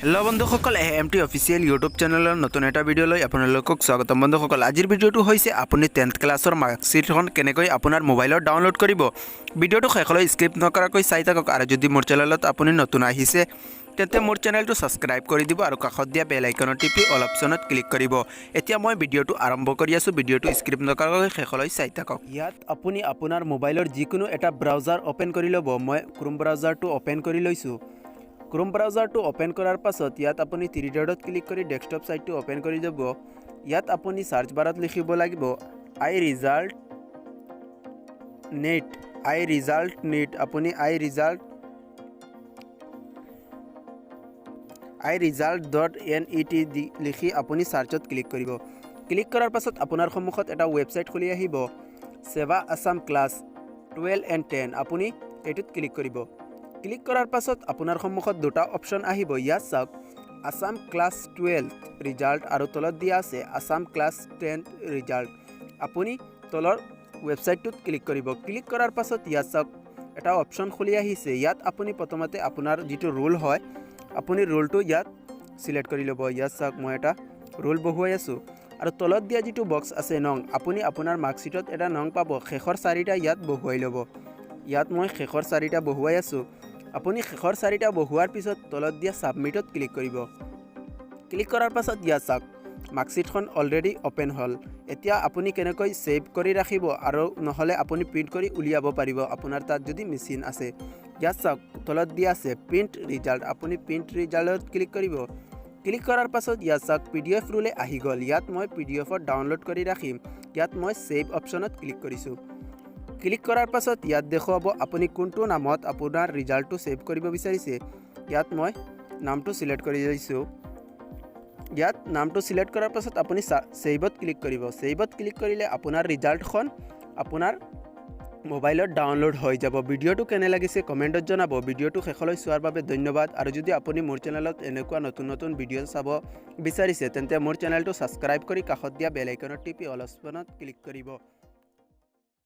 hello बंधुসকল MT official YouTube চেনেলৰ নতুন এটা ভিডিঅ'লৈ আপোনালোকক স্বাগতম বন্ধুসকল আজিৰ ভিডিঅ'টো হৈছে আপুনি 10th ক্লাছৰ মাৰ্কশিটখন কেনেকৈ আপোনাৰ মোবাইলত ডাউনলোড কৰিব ভিডিঅ'টো শেষলৈ স্কিপ নকৰাকৈ চাই থাকক আৰু যদি মোৰ চেনেলত আপুনি নতুন আহিছে তেন্তে মোৰ চেনেলটো সাবস্ক্ৰাইব কৰি দিব আৰু কাষত দিয়া বেল আইকনত টিপি অল অপচনত ক্লিক কৰিব এতিয়া মই ভিডিঅ'টো আৰম্ভ কৰি আছো ভিডিঅ'টো স্কিপ নকৰাকৈ শেষলৈ চাই থাকক ইয়াত আপুনি আপোনাৰ মোবাইলৰ যিকোনো এটা ব্ৰাউজাৰ ওপেন কৰি ল'ব মই ক্ৰোম ব্ৰাউজাৰটো ওপেন কৰি লৈছো ক্ৰোম ব্ৰাউজাৰটো ওপেন কৰাৰ পাছত ইয়াত আপুনি থ্ৰী ডটত ক্লিক কৰি ডেস্কটপ সাইটটো ওপেন কৰি যাব ইয়াত আপুনি সাৰ্চ বাৰত লিখিব লাগিব আই ৰিজাল্ট নেট আপুনি iresult.net লিখি আপুনি সাৰ্চত ক্লিক কৰিব ক্লিক কৰাৰ পাছত আপোনাৰ সন্মুখত এটা ৱেবসাইট খুলি আহিব seba assam class 12 and 10 আপুনি এটোত ক্লিক কৰিব ক্লিক কৰাৰ পাছত আপোনাৰ সন্মুখত দুটা অপচন আহিব ইয়াত চাওক আসাম ক্লাছ 12 ৰিজাল্ট আৰু তলত দিয়া আছে আসাম ক্লাছ 10 ৰিজাল্ট আপুনি তলৰ ৱেবসাইটটোত ক্লিক কৰিব ক্লিক কৰাৰ পাছত ইয়াত চাওক এটা অপচন খুলি আহিছে ইয়াত আপুনি প্ৰথমতে আপোনাৰ যেটো ৰোল হয় আপুনি ৰোলটো ইয়াত সিলেক্ট কৰি ল'ব ইয়াত চাওক মই এটা ৰোল বহুৱাই আছো আৰু তলত দিয়া যেটো বক্স আছে নং আপুনি আপোনাৰ মাৰ্কশিটত এটা নং পাব শেষৰ চাৰিটা ইয়াত বহুৱাই ল'ব ইয়াত মই শেষৰ চাৰিটা বহুৱাই আছো আপুনি শেষৰ চাৰিটা বহুৱাৰ পিছত তলত দিয়া সাবমিটত ক্লিক কৰিব ক্লিক কৰাৰ পাছত ইয়াত চাওক মাৰ্কশিটখন অলৰেডি ওপেন হল এতিয়া আপুনি কেনেকৈ সেভ কৰি ৰাখিব আৰু নহলে আপুনি প্ৰিন্ট কৰি উলিয়াব পাৰিব আপোনাৰ তাত যদি মেচিন আছে ইয়াত চাওক তলত দিয়া আছে প্ৰিন্ট ৰিজাল্ট আপুনি প্ৰিন্ট ৰিজাল্টত ক্লিক কৰিব ক্লিক কৰাৰ পাছত ইয়াত চাওক পিডিএফ ৰুলে আহি গল ইয়াত মই পিডিএফত ডাউনলোড কৰি ৰাখিম ইয়াত মই সেভ অপচনত ক্লিক কৰিছো ক্লিক কৰাৰ পাছত ইয়াত দেখুৱাব আপুনি কোনটো নামত আপোনাৰ ৰিজাল্টটো সেভ কৰিব বিচাৰিছে ইয়াত মই নামটো সিলেক্ট কৰি লৈছো ইয়াত নামটো সিলেক্ট কৰাৰ পাছত আপুনি সেভত ক্লিক কৰিব সেভত ক্লিক কৰিলে আপোনাৰ ৰিজাল্টখন আপোনাৰ মোবাইলত ডাউনলোড হৈ যাব ভিডিঅ'টো কেনে লাগিছে কমেন্টত জনাব ভিডিঅ'টো শেষলৈ চোৱাৰ বাবে ধন্যবাদ আৰু যদি আপুনি মোৰ চেনেলত এনেকুৱা নতুন ভিডিঅ' চাব বিচাৰিছে তেন্তে মোৰ চেনেলটো সাবস্ক্ৰাইব কৰি কাষত দিয়া বেল আইকনত টিপি অল অপচনত ক্লিক কৰিব